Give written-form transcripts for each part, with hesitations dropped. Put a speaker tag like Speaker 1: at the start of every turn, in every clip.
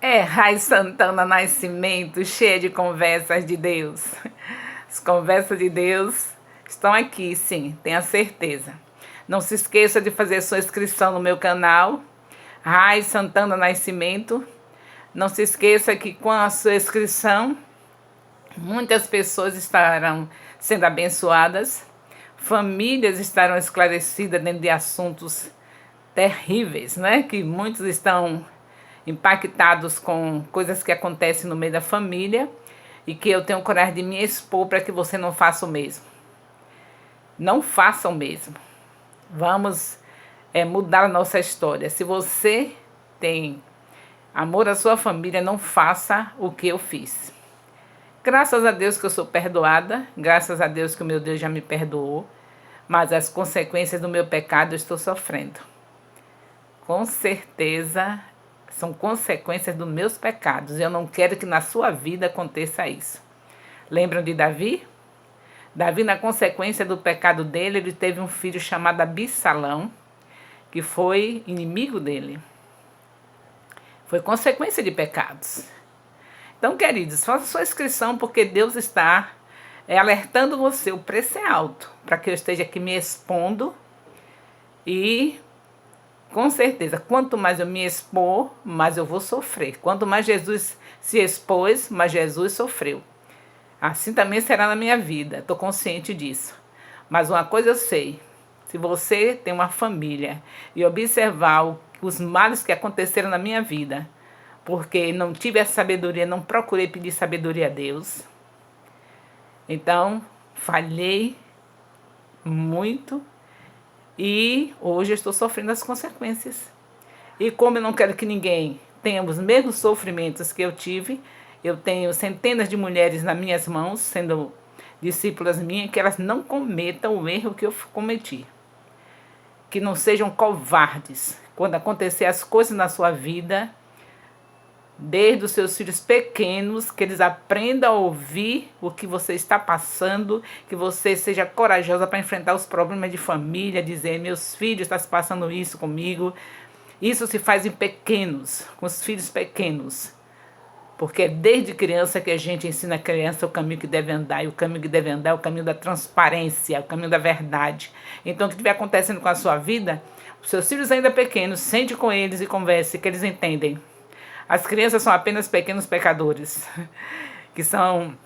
Speaker 1: Raiz Santana Nascimento, cheia de conversas de Deus. As conversas de Deus estão aqui, sim, tenha certeza. Não se esqueça de fazer sua inscrição no meu canal, Raiz Santana Nascimento. Não se esqueça que com a sua inscrição, muitas pessoas estarão sendo abençoadas, famílias estarão esclarecidas dentro de assuntos terríveis, né? Que muitos estão impactados com coisas que acontecem no meio da família e que eu tenho coragem de me expor para que você não faça o mesmo. Não faça o mesmo. Vamos mudar a nossa história. Se você tem amor à sua família, não faça o que eu fiz. Graças a Deus que eu sou perdoada, graças a Deus que o meu Deus já me perdoou, mas as consequências do meu pecado eu estou sofrendo. Com certeza são consequências dos meus pecados. Eu não quero que na sua vida aconteça isso. Lembram de Davi? Davi, na consequência do pecado dele, ele teve um filho chamado Absalão, que foi inimigo dele. Foi consequência de pecados. Então, queridos, faça sua inscrição porque Deus está alertando você. O preço é alto para que eu esteja aqui me expondo e com certeza, quanto mais eu me expor, mais eu vou sofrer. Quanto mais Jesus se expôs, mais Jesus sofreu. Assim também será na minha vida, estou consciente disso. Mas uma coisa eu sei, se você tem uma família e observar os males que aconteceram na minha vida, porque não tive a sabedoria, não procurei pedir sabedoria a Deus, então falhei muito. E hoje eu estou sofrendo as consequências. E como eu não quero que ninguém tenha os mesmos sofrimentos que eu tive, eu tenho centenas de mulheres nas minhas mãos, sendo discípulas minhas, que elas não cometam o erro que eu cometi. Que não sejam covardes. Quando acontecer as coisas na sua vida, desde os seus filhos pequenos, que eles aprendam a ouvir o que você está passando, que você seja corajosa para enfrentar os problemas de família, dizer, meus filhos estão passando isso comigo. Isso se faz em pequenos, com os filhos pequenos, porque é desde criança que a gente ensina a criança o caminho que deve andar, e o caminho que deve andar é o caminho da transparência, o caminho da verdade. Então, o que estiver acontecendo com a sua vida, os seus filhos ainda pequenos, sente com eles e converse, que eles entendem. As crianças são apenas pequenos pecadores, que são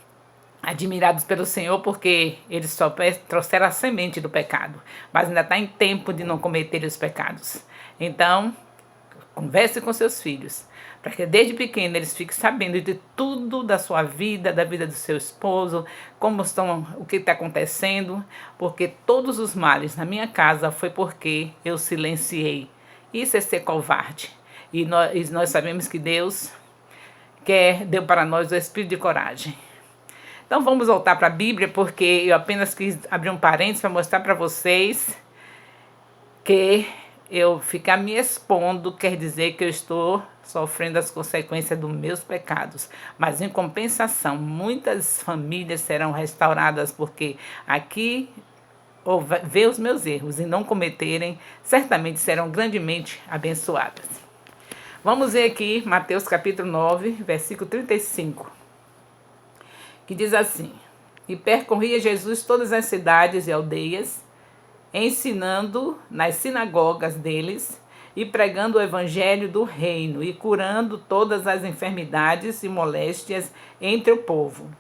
Speaker 1: admirados pelo Senhor porque eles só trouxeram a semente do pecado, mas ainda está em tempo de não cometer os pecados. Então, converse com seus filhos, para que desde pequeno eles fiquem sabendo de tudo da sua vida, da vida do seu esposo, como estão, o que está acontecendo, porque todos os males na minha casa foi porque eu silenciei. Isso é ser covarde. E nós sabemos que Deus deu para nós o espírito de coragem. Então vamos voltar para a Bíblia, porque eu apenas quis abrir um parênteses para mostrar para vocês que eu ficar me expondo quer dizer que eu estou sofrendo as consequências dos meus pecados. Mas em compensação, muitas famílias serão restauradas, porque aqui ver os meus erros e não cometerem, certamente serão grandemente abençoadas. Vamos ver aqui Mateus capítulo 9, versículo 35, que diz assim: E percorria Jesus todas as cidades e aldeias, ensinando nas sinagogas deles e pregando o evangelho do reino e curando todas as enfermidades e moléstias entre o povo.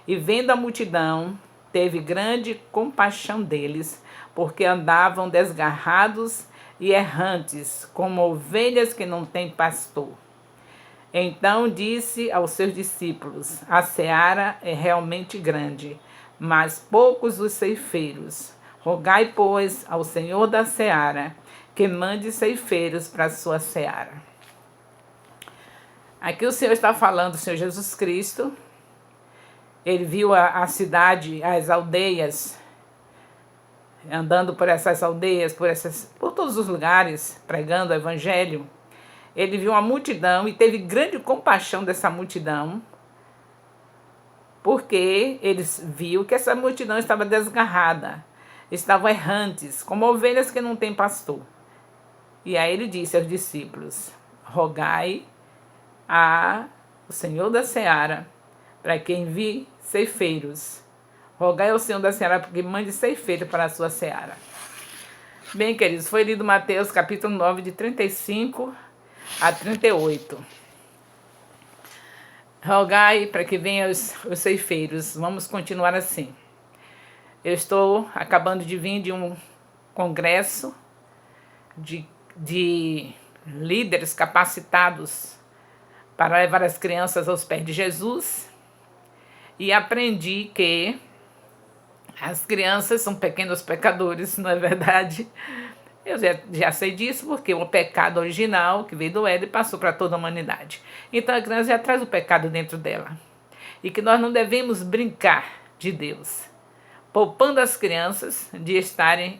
Speaker 1: E vendo a multidão, teve grande compaixão deles, porque andavam desgarrados e errantes, como ovelhas que não têm pastor. Então disse aos seus discípulos: A seara é realmente grande, mas poucos os ceifeiros. Rogai, pois, ao Senhor da seara, que mande ceifeiros para a sua seara. Aqui o Senhor está falando, o Senhor Jesus Cristo. Ele viu a cidade, as aldeias, andando por essas aldeias, por todos os lugares, pregando o evangelho. Ele viu uma multidão e teve grande compaixão dessa multidão, porque ele viu que essa multidão estava desgarrada, estavam errantes, como ovelhas que não têm pastor. E aí ele disse aos discípulos: Rogai o Senhor da Seara para que envie ceifeiros. Rogai ao Senhor da Seara para que mande ceifeiros para a sua seara. Bem, queridos, foi lido Mateus capítulo 9, de 35 a 38. Rogai para que venham os ceifeiros. Vamos continuar assim. Eu estou acabando de vir de um congresso de líderes capacitados para levar as crianças aos pés de Jesus e aprendi que as crianças são pequenos pecadores, não é verdade? Eu já sei disso porque o pecado original que veio do Éden passou para toda a humanidade. Então a criança já traz o pecado dentro dela. E que nós não devemos brincar de Deus, poupando as crianças de estarem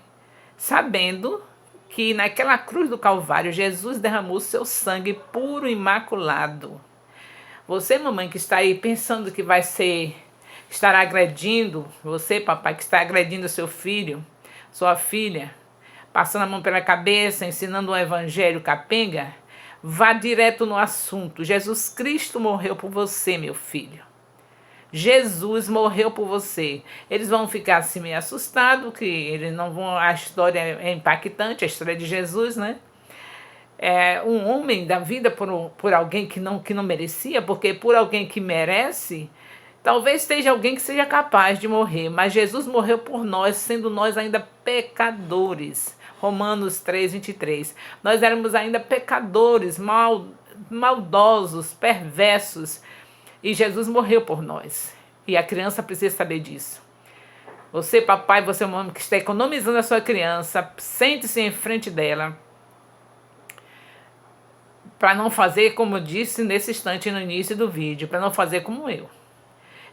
Speaker 1: sabendo que naquela cruz do Calvário Jesus derramou seu sangue puro e imaculado. Você, mamãe, que está aí pensando que estará agredindo, você, papai, que está agredindo seu filho, sua filha, passando a mão pela cabeça, ensinando um evangelho capenga, vá direto no assunto. Jesus Cristo morreu por você, meu filho. Jesus morreu por você. Eles vão ficar assim meio assustados, que eles não vão. A história é impactante, a história de Jesus, né? É um homem da vida por alguém que não merecia, porque por alguém que merece, talvez esteja alguém que seja capaz de morrer, mas Jesus morreu por nós, sendo nós ainda pecadores. Romanos 3, 23. Nós éramos ainda pecadores, maldosos, perversos, e Jesus morreu por nós. E a criança precisa saber disso. Você, papai, você, mamãe, que está economizando a sua criança, sente-se em frente dela, para não fazer como eu disse nesse instante no início do vídeo, para não fazer como eu.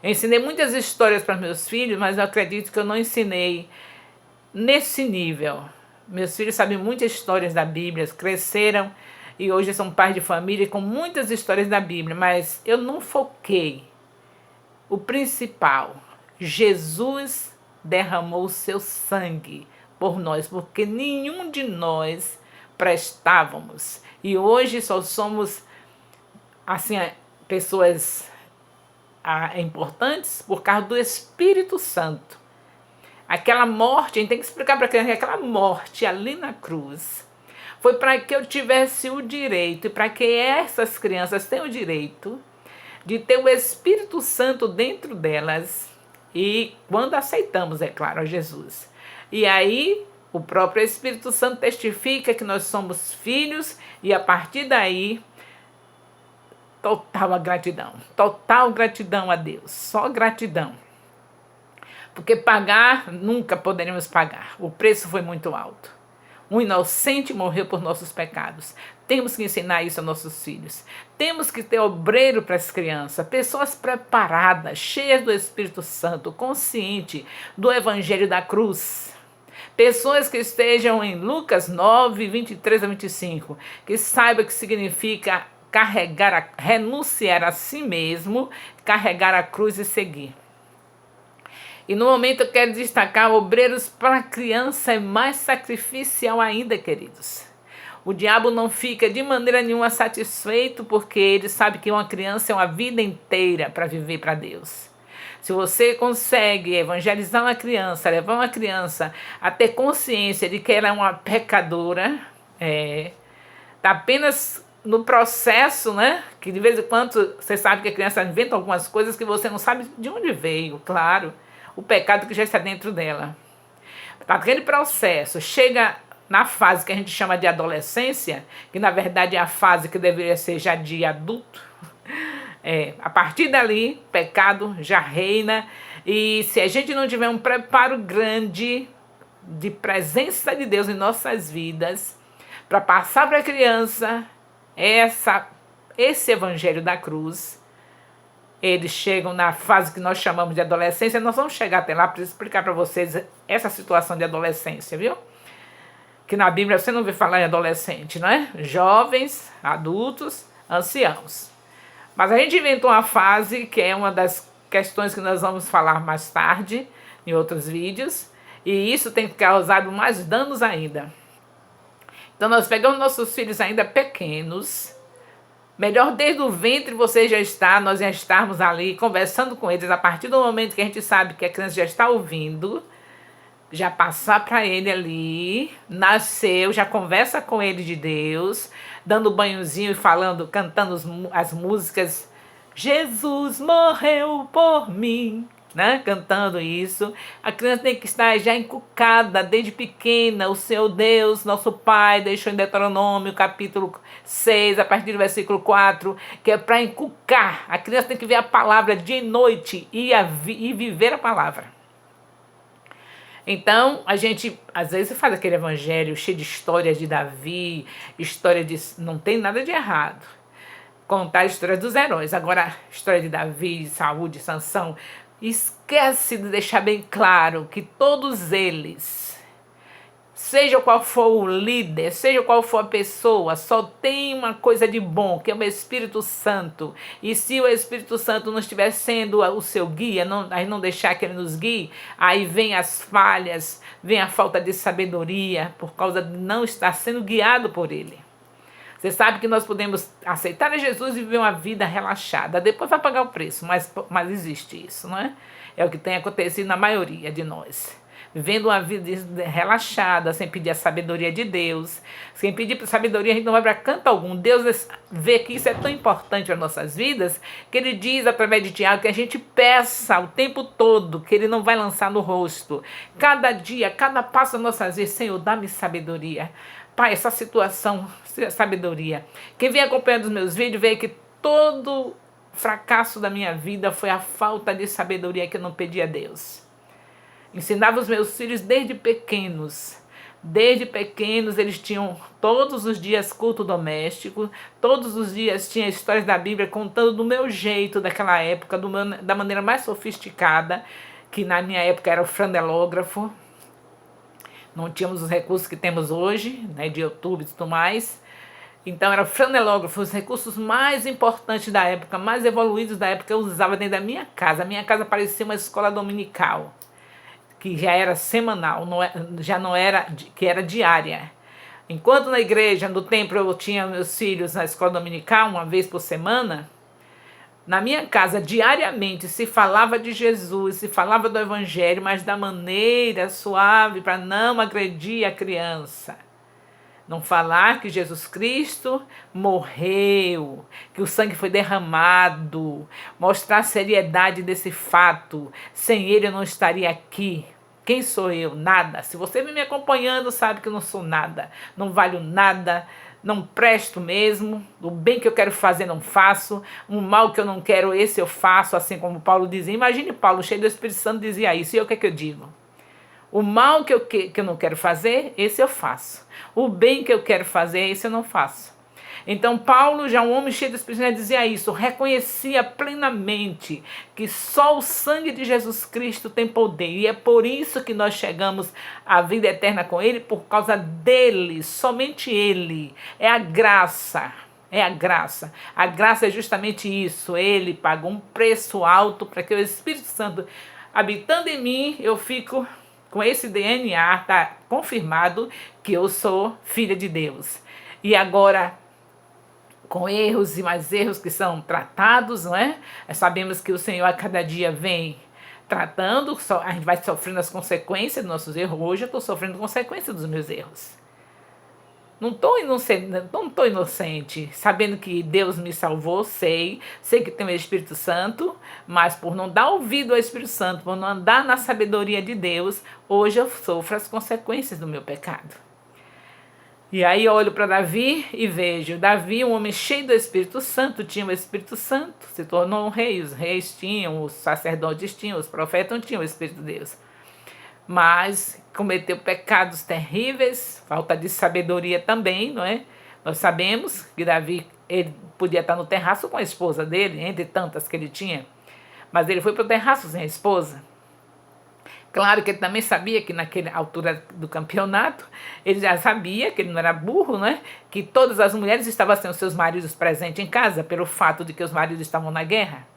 Speaker 1: Eu ensinei muitas histórias para meus filhos, mas eu acredito que eu não ensinei nesse nível. Meus filhos sabem muitas histórias da Bíblia, cresceram e hoje são pais de família com muitas histórias da Bíblia, mas eu não foquei o principal. Jesus derramou o seu sangue por nós, porque nenhum de nós prestávamos. E hoje só somos assim, pessoas importantes por causa do Espírito Santo. Aquela morte, a gente tem que explicar para a criança que aquela morte ali na cruz foi para que eu tivesse o direito e para que essas crianças tenham o direito de ter o Espírito Santo dentro delas e quando aceitamos, é claro, a Jesus. E aí o próprio Espírito Santo testifica que nós somos filhos e a partir daí total gratidão a Deus, só gratidão. Porque pagar, nunca poderemos pagar. O preço foi muito alto. Um inocente morreu por nossos pecados. Temos que ensinar isso aos nossos filhos. Temos que ter obreiro para as crianças, pessoas preparadas, cheias do Espírito Santo, conscientes do Evangelho da cruz. Pessoas que estejam em Lucas 9, 23 a 25, que saibam o que significa renunciar a si mesmo, carregar a cruz e seguir. E no momento eu quero destacar, obreiros para a criança é mais sacrificial ainda, queridos. O diabo não fica de maneira nenhuma satisfeito porque ele sabe que uma criança é uma vida inteira para viver para Deus. Se você consegue evangelizar uma criança, levar uma criança a ter consciência de que ela é uma pecadora, está apenas no processo, né? Que de vez em quando você sabe que a criança inventa algumas coisas que você não sabe de onde veio, claro. O pecado que já está dentro dela. Aquele processo chega na fase que a gente chama de adolescência, que na verdade é a fase que deveria ser já de adulto. A partir dali, o pecado já reina. E se a gente não tiver um preparo grande de presença de Deus em nossas vidas, para passar para a criança esse evangelho da cruz, eles chegam na fase que nós chamamos de adolescência. Nós vamos chegar até lá para explicar para vocês essa situação de adolescência, viu? Que na Bíblia você não vê falar em adolescente, não é? Jovens, adultos, anciãos. Mas a gente inventou uma fase que é uma das questões que nós vamos falar mais tarde, em outros vídeos, e isso tem causado mais danos ainda. Então nós pegamos nossos filhos ainda pequenos, Melhor desde o ventre você já está, nós já estarmos ali conversando com eles, a partir do momento que a gente sabe que a criança já está ouvindo, já passar para ele ali, nasceu, já conversa com ele de Deus, dando banhozinho e falando, cantando as músicas, Jesus morreu por mim, né? Cantando isso. A criança tem que estar já encucada desde pequena. O Senhor Deus, nosso Pai, deixou em Deuteronômio, capítulo 6, a partir do versículo 4, que é para encucar. A criança tem que ver a palavra dia e noite e viver a palavra. Então, a gente, às vezes, faz aquele evangelho cheio de histórias de Davi, história de... Não tem nada de errado contar a história dos heróis. Agora, a história de Davi, de Saúl, de Sansão, esquece de deixar bem claro que todos eles, seja qual for o líder, seja qual for a pessoa, só tem uma coisa de bom, que é o Espírito Santo. E se o Espírito Santo não estiver sendo o seu guia, aí não deixar que ele nos guie, aí vem as falhas, vem a falta de sabedoria, por causa de não estar sendo guiado por ele. Você sabe que nós podemos aceitar a Jesus e viver uma vida relaxada. Depois vai pagar o preço, mas existe isso, não é? É o que tem acontecido na maioria de nós. Vivendo uma vida relaxada, sem pedir a sabedoria de Deus. Sem pedir sabedoria, a gente não vai para canto algum. Deus vê que isso é tão importante para nossas vidas, que Ele diz através de Tiago que a gente peça o tempo todo, que Ele não vai lançar no rosto. Cada dia, cada passo das nossas vidas, Senhor, dá-me sabedoria. Pai, essa situação, sabedoria. Quem vem acompanhando os meus vídeos vê que todo fracasso da minha vida foi a falta de sabedoria que eu não pedi a Deus. Ensinava os meus filhos desde pequenos. Desde pequenos eles tinham todos os dias culto doméstico, todos os dias tinha histórias da Bíblia contando do meu jeito daquela época, da maneira mais sofisticada, que na minha época era o franelógrafo. Não tínhamos os recursos que temos hoje, né, de YouTube e tudo mais. Então era o franelógrafo, os recursos mais importantes da época, mais evoluídos da época, eu usava dentro da minha casa. A minha casa parecia uma escola dominical, que já era semanal, já não era, que era diária. Enquanto na igreja, no templo, eu tinha meus filhos na escola dominical, uma vez por semana, na minha casa, diariamente, se falava de Jesus, se falava do Evangelho, mas da maneira suave, para não agredir a criança. Não falar que Jesus Cristo morreu, que o sangue foi derramado, mostrar a seriedade desse fato. Sem ele eu não estaria aqui. Quem sou eu? Nada. Se você vem me acompanhando, sabe que eu não sou nada, não valho nada, não presto mesmo, o bem que eu quero fazer não faço, o mal que eu não quero, esse eu faço, assim como Paulo dizia. Imagine Paulo, cheio do Espírito Santo, dizia isso, e o que é que eu digo? O mal que eu não quero fazer, esse eu faço. O bem que eu quero fazer, esse eu não faço. Então Paulo, já um homem cheio do Espírito Santo, dizia isso, reconhecia plenamente que só o sangue de Jesus Cristo tem poder. E é por isso que nós chegamos à vida eterna com Ele, por causa dele, somente Ele. É a graça. É a graça. A graça é justamente isso. Ele pagou um preço alto para que o Espírito Santo, habitando em mim, eu fico com esse DNA, está confirmado que eu sou filha de Deus. E agora, com erros e mais erros que são tratados, não é? Sabemos que o Senhor a cada dia vem tratando, a gente vai sofrendo as consequências dos nossos erros. Hoje eu estou sofrendo consequências dos meus erros. Não estou inocente, sabendo que Deus me salvou, sei que tem o Espírito Santo, mas por não dar ouvido ao Espírito Santo, por não andar na sabedoria de Deus, hoje eu sofro as consequências do meu pecado. E aí eu olho para Davi e vejo, Davi, um homem cheio do Espírito Santo, tinha o Espírito Santo, se tornou um rei, os reis tinham, os sacerdotes tinham, os profetas não tinham o Espírito de Deus. Mas cometeu pecados terríveis, falta de sabedoria também, não é? Nós sabemos que Davi, ele podia estar no terraço com a esposa dele, entre tantas que ele tinha, mas ele foi para o terraço sem a esposa. Claro que ele também sabia que naquela altura do campeonato, ele já sabia que ele não era burro, né? Que todas as mulheres estavam sem os seus maridos presentes em casa, pelo fato de que os maridos estavam na guerra.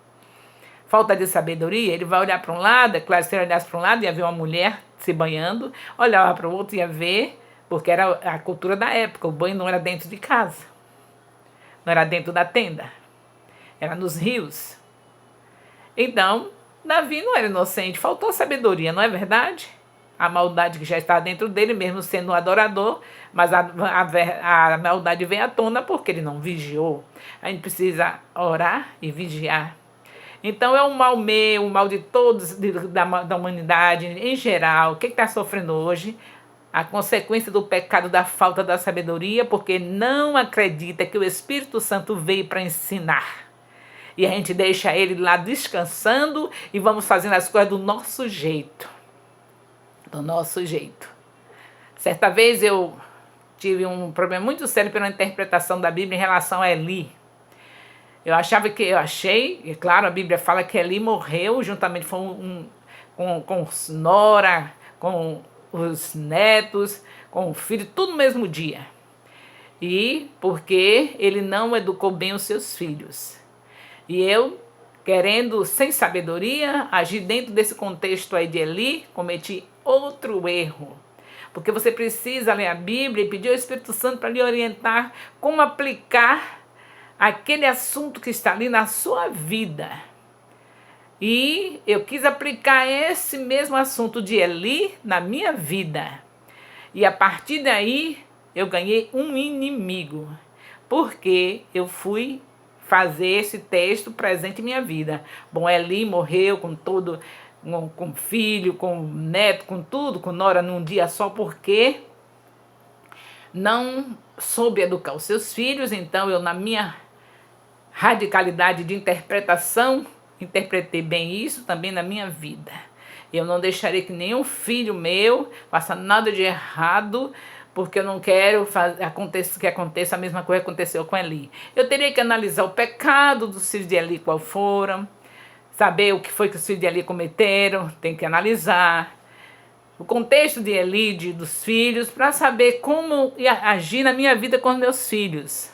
Speaker 1: Falta de sabedoria, ele vai olhar para um lado, é claro, se ele olhasse para um lado, ia ver uma mulher se banhando, olhava para o outro, ia ver, porque era a cultura da época, o banho não era dentro de casa. não era dentro da tenda, era nos rios. Então, Davi não era inocente, faltou sabedoria, não é verdade? A maldade que já está dentro dele, mesmo sendo um adorador, mas a maldade vem à tona porque ele não vigiou. A gente precisa orar e vigiar. Então é um mal meu, um mal de todos, da humanidade em geral. Quem está sofrendo hoje? A consequência do pecado da falta da sabedoria, porque não acredita que o Espírito Santo veio para ensinar. E a gente deixa ele lá descansando e vamos fazendo as coisas do nosso jeito. Do nosso jeito. Certa vez eu tive um problema muito sério pela interpretação da Bíblia em relação a Eli. Eu achei, e claro, a Bíblia fala que Eli morreu juntamente com os nora, com os netos, com o filho, tudo no mesmo dia. E porque ele não educou bem os seus filhos. E eu, querendo, sem sabedoria, agir dentro desse contexto aí de Eli, cometi outro erro. Porque você precisa ler a Bíblia e pedir ao Espírito Santo para lhe orientar como aplicar aquele assunto que está ali na sua vida. E eu quis aplicar esse mesmo assunto de Eli na minha vida. E a partir daí eu ganhei um inimigo. Porque eu fui fazer esse texto presente em minha vida. Bom, Eli morreu com todo, com filho, com neto, com tudo, com nora num dia só, porque não soube educar os seus filhos. Então eu, na minha radicalidade de interpretação, interpretei bem isso também na minha vida. Eu não deixarei que nenhum filho meu faça nada de errado, porque eu não quero que aconteça a mesma coisa que aconteceu com Eli. Eu teria que analisar o pecado dos filhos de Eli, qual foram, saber o que foi que os filhos de Eli cometeram, tem que analisar o contexto de Eli, dos filhos, para saber como agir na minha vida com os meus filhos.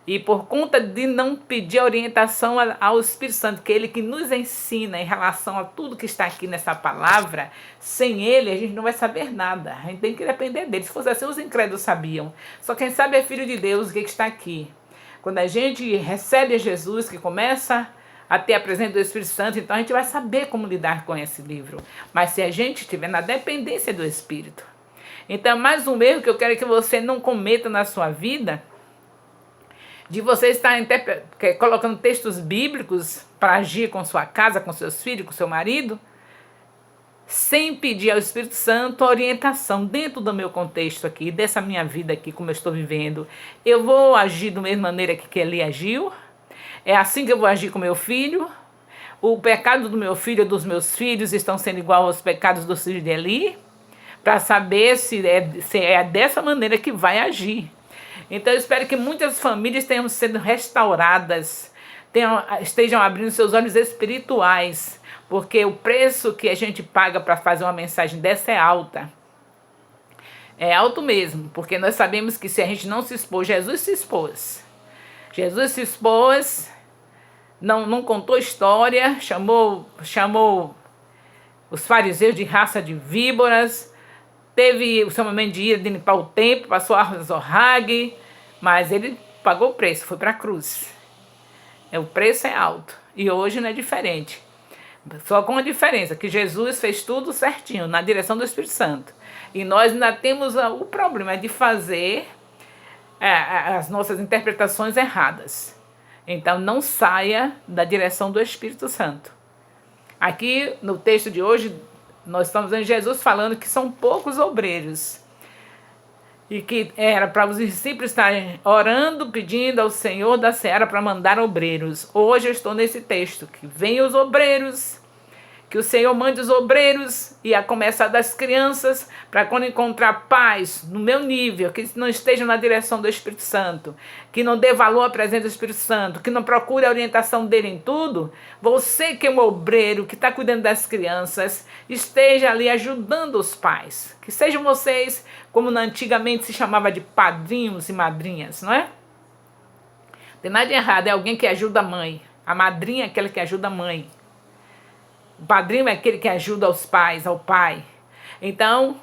Speaker 1: E por conta de não pedir orientação ao Espírito Santo, que é Ele que nos ensina em relação a tudo que está aqui nessa palavra, sem Ele a gente não vai saber nada. A gente tem que depender dele. Se fosse assim, os incrédulos sabiam. Só quem sabe é filho de Deus, o que está aqui. Quando a gente recebe a Jesus, que começa a ter a presença do Espírito Santo, então a gente vai saber como lidar com esse livro. Mas se a gente estiver na dependência do Espírito. Então, mais um erro que eu quero que você não cometa na sua vida, de você estar colocando textos bíblicos para agir com sua casa, com seus filhos, com seu marido, sem pedir ao Espírito Santo orientação dentro do meu contexto aqui, dessa minha vida aqui, como eu estou vivendo. Eu vou agir da mesma maneira que Eli agiu? É assim que eu vou agir com meu filho? O pecado do meu filho e dos meus filhos estão sendo igual aos pecados dos filhos de Eli? Para saber se é dessa maneira que vai agir. Então eu espero que muitas famílias tenham sido restauradas, estejam abrindo seus olhos espirituais, porque o preço que a gente paga para fazer uma mensagem dessa é alta. É alto mesmo, porque nós sabemos que se a gente não se expor, Jesus se expôs. Jesus se expôs, não contou história, chamou os fariseus de raça de víboras, teve o seu momento de ira, de limpar o templo, passou a zorrague, mas ele pagou o preço, foi para a cruz. O preço é alto. E hoje não é diferente. Só com a diferença que Jesus fez tudo certinho, na direção do Espírito Santo. E nós ainda temos o problema de fazer as nossas interpretações erradas. Então não saia da direção do Espírito Santo. Aqui no texto de hoje, nós estamos vendo Jesus falando que são poucos obreiros. E que era para os discípulos estarem orando, pedindo ao Senhor da Seara para mandar obreiros. Hoje eu estou nesse texto, que venham os obreiros, que o Senhor mande os obreiros, e a começar das crianças, para quando encontrar pais no meu nível, que não estejam na direção do Espírito Santo, que não dê valor à presença do Espírito Santo, que não procure a orientação dele em tudo, você que é um obreiro, que está cuidando das crianças, esteja ali ajudando os pais. Que sejam vocês, como antigamente se chamava de padrinhos e madrinhas, não é? Não tem nada de errado, é alguém que ajuda a mãe. A madrinha é aquela que ajuda a mãe. O padrinho é aquele que ajuda aos pais, ao pai. Então,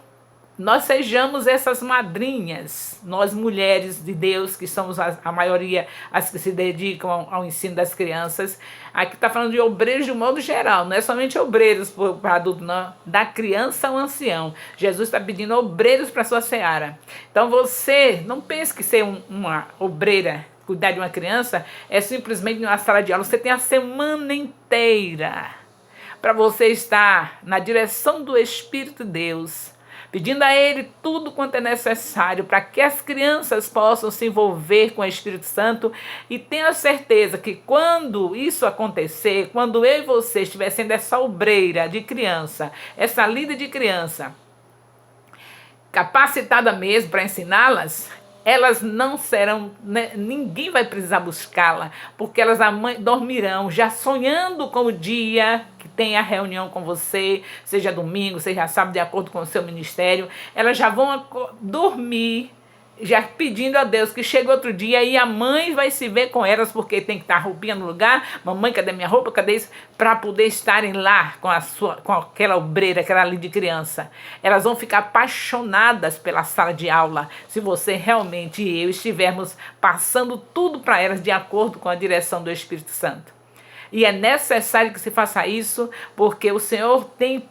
Speaker 1: nós sejamos essas madrinhas, nós mulheres de Deus, que somos a maioria as que se dedicam ao ensino das crianças. Aqui está falando de obreiros de um modo geral, não é somente obreiros para adulto, não, da criança ao ancião. Jesus está pedindo obreiros para a sua seara. Então você não pense que ser uma obreira, cuidar de uma criança, é simplesmente numa sala de aula. Você tem a semana inteira para você estar na direção do Espírito de Deus, pedindo a Ele tudo quanto é necessário para que as crianças possam se envolver com o Espírito Santo. E tenha certeza que quando isso acontecer, quando eu e você estiver sendo essa obreira de criança, essa líder de criança, capacitada mesmo para ensiná-las, elas não serão, né, ninguém vai precisar buscá-la, porque elas dormirão já sonhando com o dia que tem a reunião com você, seja domingo, seja sábado, de acordo com o seu ministério. Elas já vão dormir já pedindo a Deus que chegue outro dia e a mãe vai se ver com elas, porque tem que estar a roupinha no lugar. Mamãe, cadê minha roupa? Cadê isso? Para poder estarem lá com aquela obreira, aquela ali de criança. Elas vão ficar apaixonadas pela sala de aula, se você realmente e eu estivermos passando tudo para elas de acordo com a direção do Espírito Santo. E é necessário que se faça isso, porque o Senhor tem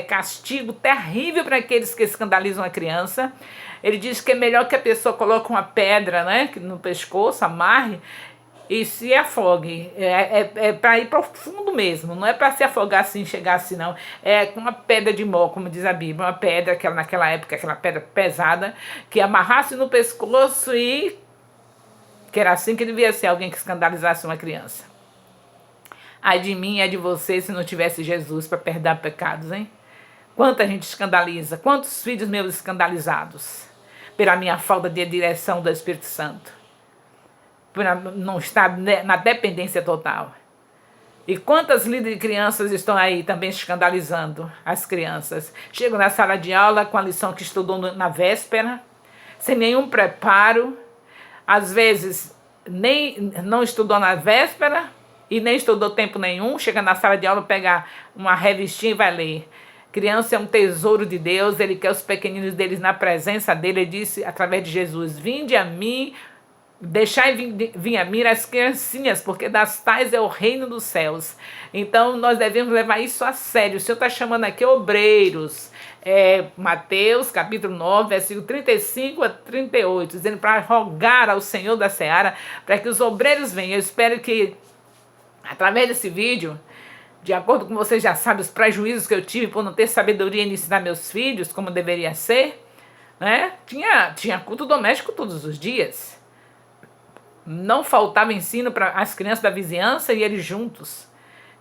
Speaker 1: castigo terrível para aqueles que escandalizam a criança. Ele diz que é melhor que a pessoa coloque uma pedra, né, no pescoço, amarre e se afogue. É para ir profundo mesmo, não é para se afogar assim, chegar assim, não. É com uma pedra de mó, como diz a Bíblia, uma pedra, que naquela época, aquela pedra pesada, que amarrasse no pescoço, e que era assim que devia ser alguém que escandalizasse uma criança. Ai de mim e ai de você se não tivesse Jesus para perdoar pecados, hein? Quanta gente escandaliza, quantos filhos meus escandalizados pela minha falta de direção do Espírito Santo, por não estar na dependência total. E quantas líderes de crianças estão aí também escandalizando as crianças. Chegam na sala de aula com a lição que estudou na véspera, sem nenhum preparo, às vezes não estudou na véspera e nem estudou tempo nenhum, chega na sala de aula, pega uma revistinha e vai ler. Criança é um tesouro de Deus, Ele quer os pequeninos deles na presença dEle. Ele disse através de Jesus: vinde a mim, deixai vir a mim as criancinhas, porque das tais é o reino dos céus. Então nós devemos levar isso a sério. O Senhor está chamando aqui obreiros. Mateus capítulo 9, versículo 35 a 38, dizendo para rogar ao Senhor da seara para que os obreiros venham. Eu espero que através desse vídeo, de acordo com vocês já sabem os prejuízos que eu tive por não ter sabedoria em ensinar meus filhos como deveria ser, né? Tinha culto doméstico todos os dias. Não faltava ensino para as crianças da vizinhança e eles juntos.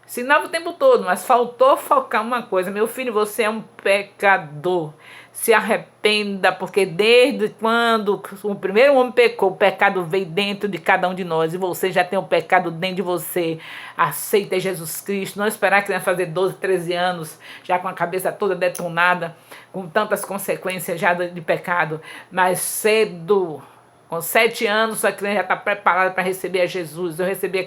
Speaker 1: Ensinava o tempo todo, mas faltou focar uma coisa: meu filho, você é um pecador. Se arrependa, porque desde quando o primeiro homem pecou, o pecado veio dentro de cada um de nós, e você já tem o pecado dentro de você. Aceita Jesus Cristo. Não esperar a criança fazer 12, 13 anos, já com a cabeça toda detonada, com tantas consequências já de pecado, mas cedo. Com 7 anos, sua criança já está preparada para receber a Jesus. Eu recebi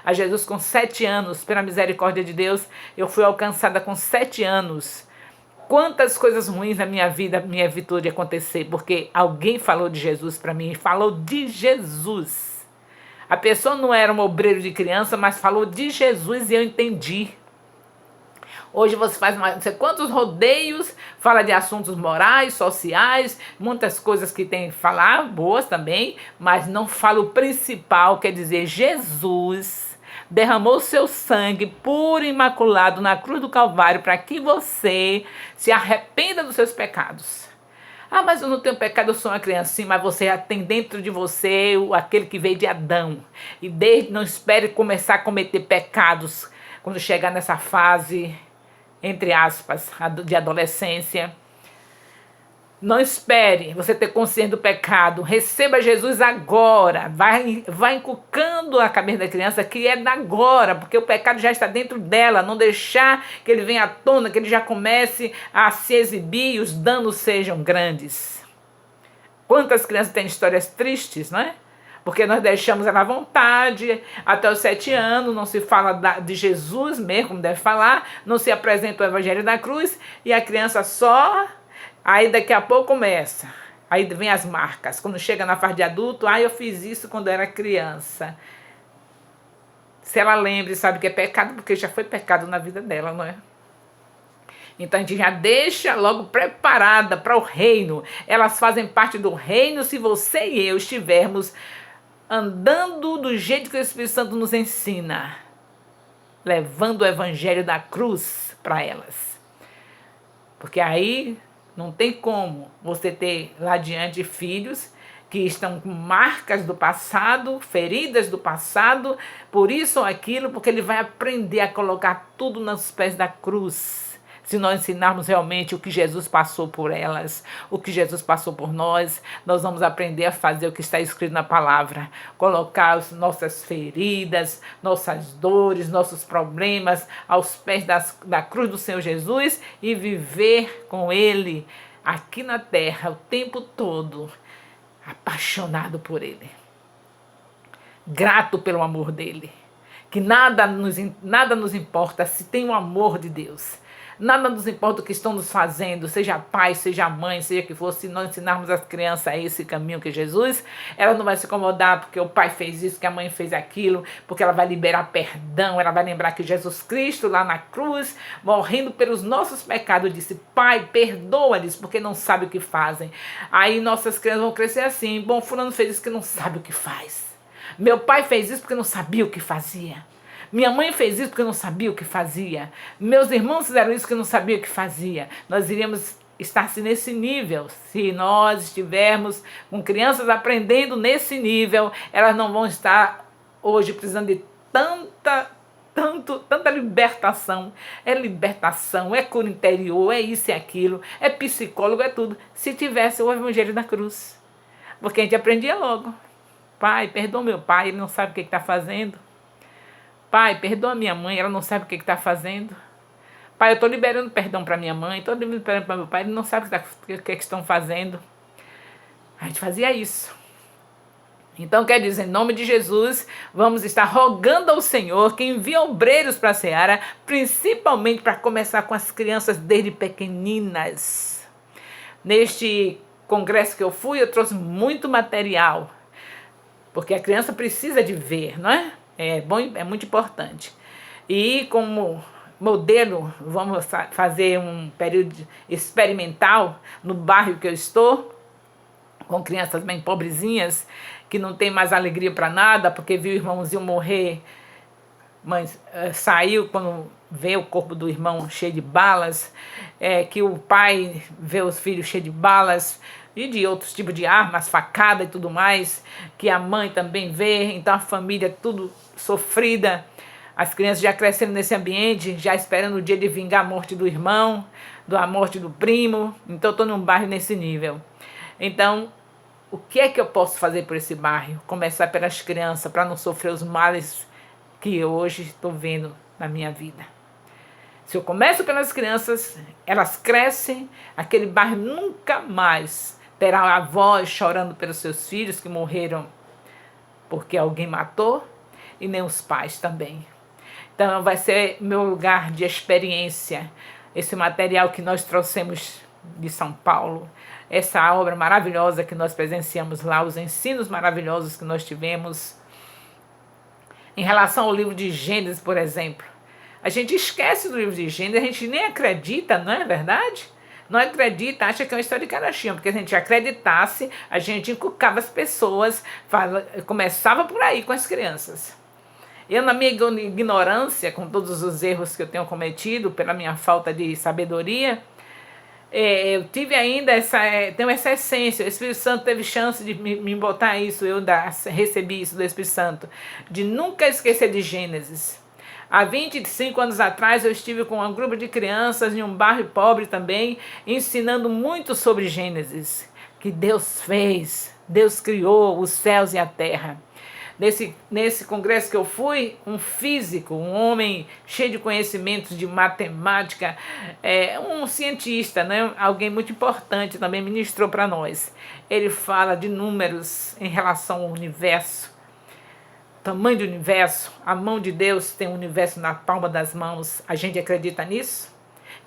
Speaker 1: a Jesus com 7 anos, pela misericórdia de Deus. Eu fui alcançada com 7 anos. Quantas coisas ruins na minha vida, minha virtude acontecer, porque alguém falou de Jesus para mim, falou de Jesus. A pessoa não era um obreiro de criança, mas falou de Jesus e eu entendi. Hoje você faz não sei quantos rodeios, fala de assuntos morais, sociais, muitas coisas que tem que falar, boas também, mas não fala o principal, quer dizer, Jesus derramou seu sangue puro e imaculado na cruz do Calvário para que você se arrependa dos seus pecados. Ah, mas eu não tenho pecado, eu sou uma criança. Sim, mas você já tem dentro de você aquele que veio de Adão. E não espere começar a cometer pecados quando chegar nessa fase, entre aspas, de adolescência. Não espere você ter consciência do pecado. Receba Jesus agora. Vai inculcando a cabeça da criança que é da agora, porque o pecado já está dentro dela. Não deixar que ele venha à tona, que ele já comece a se exibir e os danos sejam grandes. Quantas crianças têm histórias tristes, não é? Porque nós deixamos ela à vontade, até os 7 anos, não se fala de Jesus mesmo, como deve falar, não se apresenta o Evangelho da Cruz, e a criança só Aí daqui a pouco começa. Aí vem as marcas. Quando chega na fase de adulto, eu fiz isso quando eu era criança. Se ela lembra e sabe que é pecado, porque já foi pecado na vida dela, não é? Então a gente já deixa logo preparada para o reino. Elas fazem parte do reino se você e eu estivermos andando do jeito que o Espírito Santo nos ensina, levando o evangelho da cruz para elas. Porque aí não tem como você ter lá adiante filhos que estão com marcas do passado, feridas do passado, por isso ou aquilo, porque ele vai aprender a colocar tudo nos pés da cruz. Se nós ensinarmos realmente o que Jesus passou por elas, o que Jesus passou por nós, nós vamos aprender a fazer o que está escrito na palavra. Colocar as nossas feridas, nossas dores, nossos problemas aos pés da cruz do Senhor Jesus e viver com Ele aqui na terra o tempo todo, apaixonado por Ele, grato pelo amor dEle. Que nada nos importa se tem o amor de Deus. Nada nos importa o que estão nos fazendo, seja pai, seja mãe, seja que for, se nós ensinarmos as crianças a esse caminho que é Jesus, ela não vai se incomodar porque o pai fez isso, que a mãe fez aquilo, porque ela vai liberar perdão, ela vai lembrar que Jesus Cristo lá na cruz, morrendo pelos nossos pecados, disse, Pai, perdoa-lhes, porque não sabe o que fazem. Aí nossas crianças vão crescer assim, bom, fulano fez isso que não sabe o que faz. Meu pai fez isso porque não sabia o que fazia. Minha mãe fez isso porque não sabia o que fazia. Meus irmãos fizeram isso porque não sabia o que fazia. Nós iríamos estar nesse nível. Se nós estivermos com crianças aprendendo nesse nível, elas não vão estar hoje precisando de tanta libertação. É libertação, é cura interior, é isso e aquilo, é psicólogo, é tudo. Se tivesse o evangelho da cruz. Porque a gente aprendia logo. Pai, perdoa meu pai, ele não sabe o que está fazendo. Pai, perdoa minha mãe, ela não sabe o que está fazendo. Pai, eu estou liberando perdão para minha mãe, estou liberando perdão para meu pai, ele não sabe o que estão fazendo. A gente fazia isso. Então, quer dizer, em nome de Jesus, vamos estar rogando ao Senhor que envie obreiros para a seara, principalmente para começar com as crianças desde pequeninas. Neste congresso que eu fui, eu trouxe muito material, porque a criança precisa de ver, não é? É bom, é muito importante. E como modelo, vamos fazer um período experimental no bairro que eu estou, com crianças bem pobrezinhas, que não tem mais alegria para nada, porque viu o irmãozinho morrer, mas saiu quando vê o corpo do irmão cheio de balas, que o pai vê os filhos cheios de balas, e de outros tipos de armas, facada e tudo mais, que a mãe também vê, então a família tudo sofrida, as crianças já crescendo nesse ambiente, já esperando o dia de vingar a morte do irmão, a morte do primo, então eu estou num bairro nesse nível. Então, o que é que eu posso fazer por esse bairro? Começar pelas crianças, para não sofrer os males que eu hoje estou vendo na minha vida. Se eu começo pelas crianças, elas crescem, aquele bairro nunca mais terá avós chorando pelos seus filhos que morreram porque alguém matou, e nem os pais também. Então vai ser meu lugar de experiência, esse material que nós trouxemos de São Paulo, essa obra maravilhosa que nós presenciamos lá, os ensinos maravilhosos que nós tivemos. Em relação ao livro de Gênesis, por exemplo, a gente esquece do livro de Gênesis, a gente nem acredita, não é verdade? Não acredita, acha que é uma história de carochinha, porque se a gente acreditasse, a gente inculcava as pessoas, começava por aí com as crianças. Eu, na minha ignorância, com todos os erros que eu tenho cometido, pela minha falta de sabedoria, eu tive ainda tenho essa essência. O Espírito Santo teve chance de me botar isso, eu recebi isso do Espírito Santo, de nunca esquecer de Gênesis. Há 25 anos atrás eu estive com um grupo de crianças em um bairro pobre também, ensinando muito sobre Gênesis, que Deus fez, Deus criou os céus e a terra. Nesse congresso que eu fui, um físico, um homem cheio de conhecimentos de matemática, um cientista, né? Alguém muito importante também ministrou para nós. Ele fala de números em relação ao universo, tamanho do universo. A mão de Deus tem o universo na palma das mãos. A gente acredita nisso?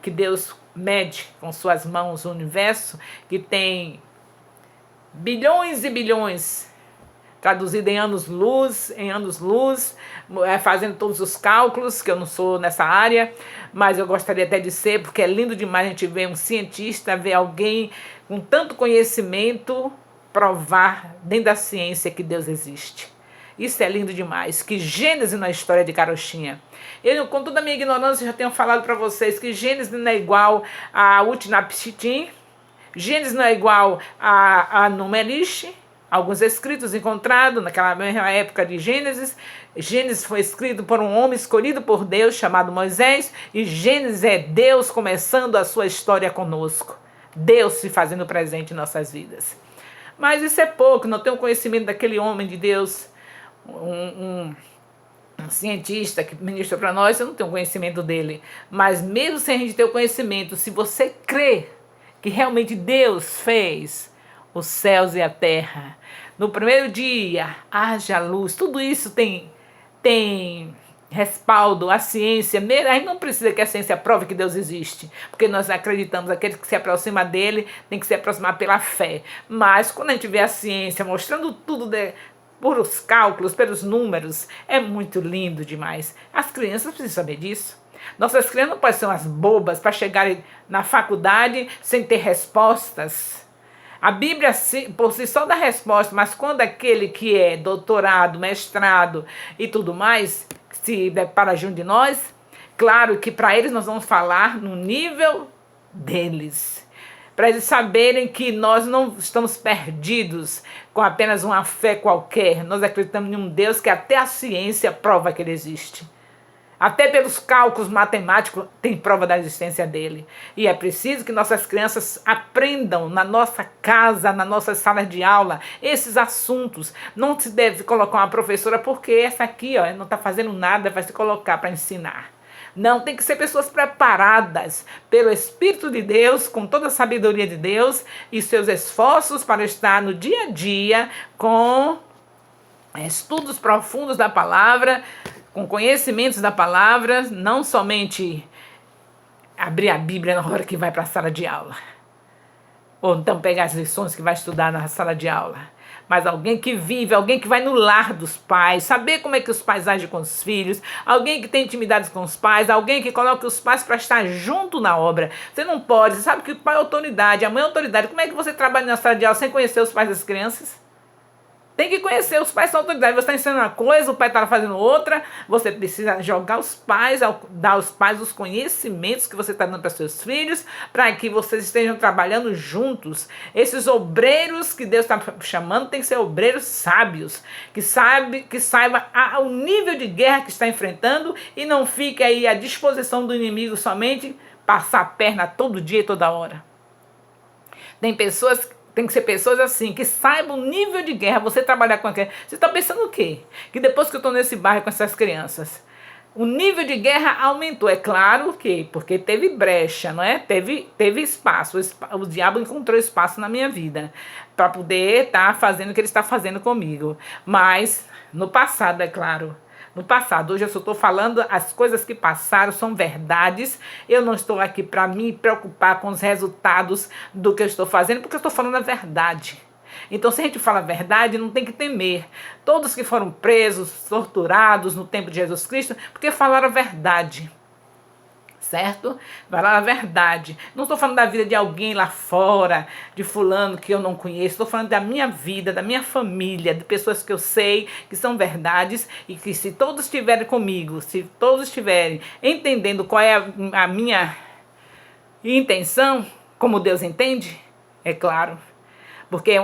Speaker 1: que Deus mede com suas mãos o universo, que tem bilhões e bilhões, traduzido em anos-luz, fazendo todos os cálculos, que eu não sou nessa área, mas eu gostaria até de ser, porque é lindo demais a gente ver um cientista, ver alguém com tanto conhecimento provar dentro da ciência que Deus existe. Isso é lindo demais. Que Gênesis na história de carochinha. Eu, com toda a minha ignorância, já tenho falado para vocês que Gênesis não é igual a Utnapishtim, Gênesis não é igual a Numerish, alguns escritos encontrados naquela mesma época de Gênesis. Gênesis foi escrito por um homem escolhido por Deus, chamado Moisés, e Gênesis é Deus começando a sua história conosco. Deus se fazendo presente em nossas vidas. Mas isso é pouco, não tenho conhecimento daquele homem de Deus, um cientista que ministra para nós, eu não tenho conhecimento dele. Mas mesmo sem a gente ter o conhecimento, se você crê que realmente Deus fez os céus e a terra, no primeiro dia haja luz, tudo isso tem respaldo, a ciência, a gente não precisa que a ciência prove que Deus existe, porque nós acreditamos, aquele que se aproxima dele tem que se aproximar pela fé. Mas quando a gente vê a ciência mostrando tudo por os cálculos, pelos números, é muito lindo demais. As crianças precisam saber disso. Nossas crianças não podem ser umas bobas para chegarem na faculdade sem ter respostas. A Bíblia por si só dá resposta, mas quando aquele que é doutorado, mestrado e tudo mais se depara junto de nós, claro que para eles nós vamos falar no nível deles, para eles saberem que nós não estamos perdidos com apenas uma fé qualquer. Nós acreditamos em um Deus que até a ciência prova que ele existe. Até pelos cálculos matemáticos tem prova da existência dele. E é preciso que nossas crianças aprendam na nossa casa, na nossa sala de aula, esses assuntos. Não se deve colocar uma professora porque essa aqui não está fazendo nada, vai se colocar para ensinar. Não, tem que ser pessoas preparadas pelo Espírito de Deus, com toda a sabedoria de Deus e seus esforços para estar no dia a dia com estudos profundos da palavra, com conhecimentos da palavra, não somente abrir a Bíblia na hora que vai para a sala de aula, ou então pegar as lições que vai estudar na sala de aula, mas alguém que vive, alguém que vai no lar dos pais, saber como é que os pais agem com os filhos, alguém que tem intimidade com os pais, alguém que coloca os pais para estar junto na obra. Você não pode, você sabe que o pai é autoridade, a mãe é autoridade. Como é que você trabalha na sala de aula sem conhecer os pais das crianças? Tem que conhecer, os pais são autoridade. Você está ensinando uma coisa, o pai está fazendo outra. Você precisa jogar os pais, dar aos pais os conhecimentos que você está dando para seus filhos, para que vocês estejam trabalhando juntos. Esses obreiros que Deus está chamando tem que ser obreiros sábios, que saiba o nível de guerra que está enfrentando e não fique aí à disposição do inimigo somente passar a perna todo dia e toda hora. Tem que ser pessoas assim, que saibam o nível de guerra. Você trabalhar com aquele. Você está pensando o quê? Que depois que eu estou nesse bairro com essas crianças, o nível de guerra aumentou. É claro que, porque teve brecha, não é? Teve espaço. O diabo encontrou espaço na minha vida para poder estar fazendo o que ele está fazendo comigo. Mas, no passado, é claro. No passado, hoje eu só estou falando, as coisas que passaram são verdades. Eu não estou aqui para me preocupar com os resultados do que eu estou fazendo, porque eu estou falando a verdade. Então, se a gente fala a verdade, não tem que temer. Todos que foram presos, torturados no tempo de Jesus Cristo, porque falaram a verdade. Certo? Falar a verdade. Não estou falando da vida de alguém lá fora, de fulano que eu não conheço. Estou falando da minha vida, da minha família, de pessoas que eu sei que são verdades e que se todos estiverem comigo, se todos estiverem entendendo qual é a minha intenção, como Deus entende, é claro. Porque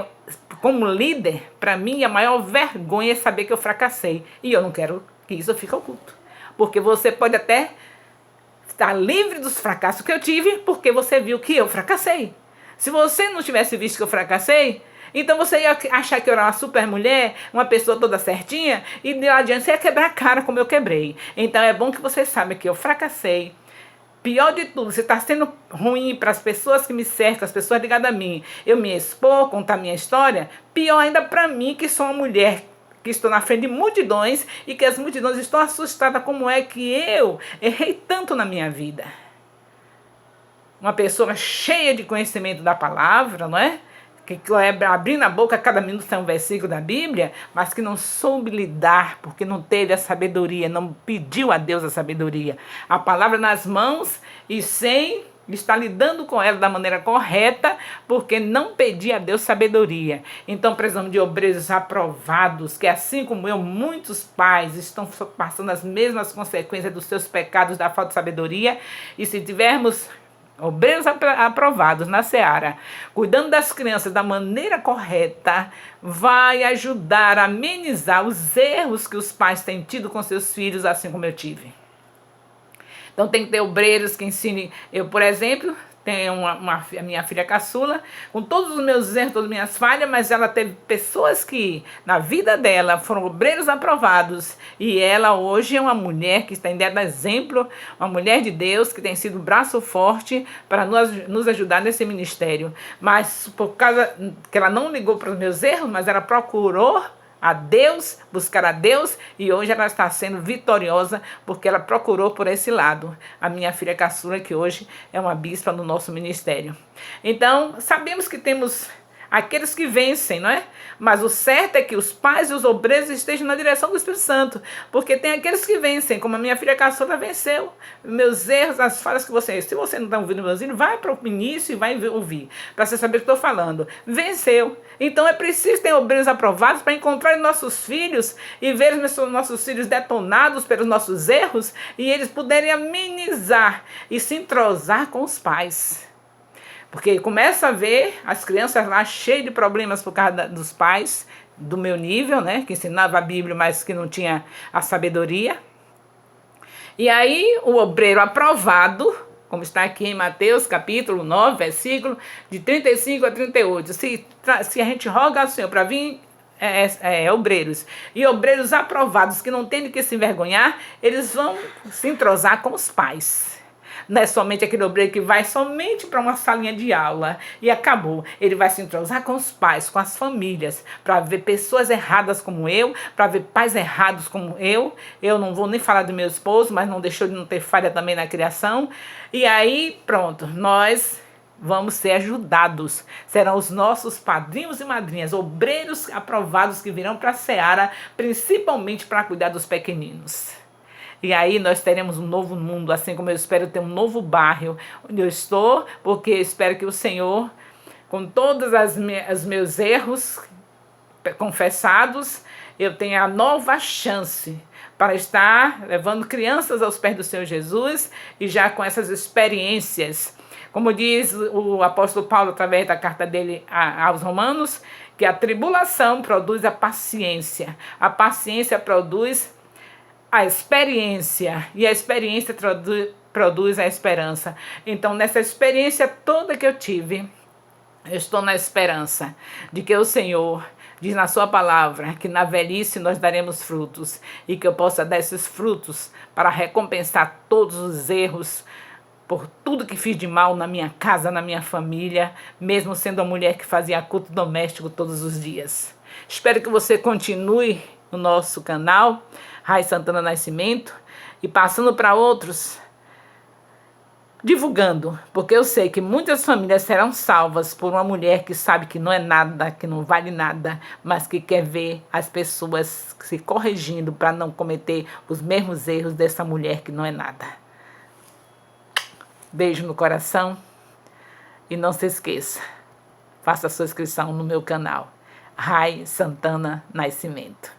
Speaker 1: como líder, para mim a maior vergonha é saber que eu fracassei. E eu não quero que isso fique oculto. Porque você pode até estar livre dos fracassos que eu tive, porque você viu que eu fracassei. Se você não tivesse visto que eu fracassei, então você ia achar que eu era uma super mulher, uma pessoa toda certinha, e de lá adiante você ia quebrar a cara como eu quebrei. Então é bom que você saiba que eu fracassei. Pior de tudo, se está sendo ruim para as pessoas que me cercam, as pessoas ligadas a mim, eu me expor, contar minha história, pior ainda para mim que sou uma mulher, que estou na frente de multidões e que as multidões estão assustadas como é que eu errei tanto na minha vida. uma pessoa cheia de conhecimento da palavra, não é? Que abrindo a boca, cada minuto tem um versículo da Bíblia, mas que não soube lidar, porque não teve a sabedoria, não pediu a Deus a sabedoria. A palavra nas mãos e sem estar lidando com ela da maneira correta, porque não pedia a Deus sabedoria. Então precisamos de obreiros aprovados, que assim como eu, muitos pais estão passando as mesmas consequências dos seus pecados, da falta de sabedoria, e se tivermos obreiros aprovados na seara, cuidando das crianças da maneira correta, vai ajudar a amenizar os erros que os pais têm tido com seus filhos, assim como eu tive. Então tem que ter obreiros que ensinem. Eu, por exemplo, tenho a minha filha caçula, com todos os meus erros, todas as minhas falhas, mas ela teve pessoas que, na vida dela, foram obreiros aprovados. E ela hoje é uma mulher que está em dando exemplo, uma mulher de Deus, que tem sido braço forte para nos ajudar nesse ministério. Mas por causa que ela não ligou para os meus erros, mas ela procurou a Deus, buscar a Deus, e hoje ela está sendo vitoriosa porque ela procurou por esse lado. A minha filha caçula, que hoje é uma bispa no nosso ministério. Então, sabemos que temos aqueles que vencem, não é? Mas o certo é que os pais e os obreiros estejam na direção do Espírito Santo, porque tem aqueles que vencem, como a minha filha caçula venceu. Meus erros, as falhas que você... Se você não está ouvindo meus hinos, vai para o início e vai ouvir, para você saber o que estou falando. Venceu. Então é preciso ter obreiros aprovados para encontrar nossos filhos e ver nossos filhos detonados pelos nossos erros e eles puderem amenizar e se entrosar com os pais. Porque começa a ver as crianças lá cheias de problemas por causa dos pais, do meu nível, né? Que ensinava a Bíblia, mas que não tinha a sabedoria. E aí o obreiro aprovado, como está aqui em Mateus capítulo 9, versículo de 35 a 38. Se a gente roga ao Senhor para vir obreiros, e obreiros aprovados que não têm de que se envergonhar, eles vão se entrosar com os pais. Não é somente aquele obreiro que vai somente para uma salinha de aula e acabou. Ele vai se entrosar com os pais, com as famílias, para ver pessoas erradas como eu, para ver pais errados como eu. Eu não vou nem falar do meu esposo, mas não deixou de não ter falha também na criação. E aí, pronto, nós vamos ser ajudados. Serão os nossos padrinhos e madrinhas, obreiros aprovados que virão para a seara, principalmente para cuidar dos pequeninos. E aí nós teremos um novo mundo, assim como eu espero ter um novo bairro onde eu estou, porque eu espero que o Senhor, com todos os meus erros confessados, eu tenha a nova chance para estar levando crianças aos pés do Senhor Jesus e já com essas experiências. Como diz o apóstolo Paulo, através da carta dele aos Romanos, que a tribulação produz a paciência produz a experiência, e a experiência produz a esperança. Então, nessa experiência toda que eu tive, eu estou na esperança de que o Senhor diz na sua palavra que na velhice nós daremos frutos, e que eu possa dar esses frutos para recompensar todos os erros, por tudo que fiz de mal na minha casa, na minha família, mesmo sendo uma mulher que fazia culto doméstico todos os dias. Espero que você continue no nosso canal, Rai Santana Nascimento, e passando para outros, divulgando, porque eu sei que muitas famílias serão salvas por uma mulher que sabe que não é nada, que não vale nada, mas que quer ver as pessoas se corrigindo para não cometer os mesmos erros dessa mulher que não é nada. Beijo no coração e não se esqueça, faça a sua inscrição no meu canal, Rai Santana Nascimento.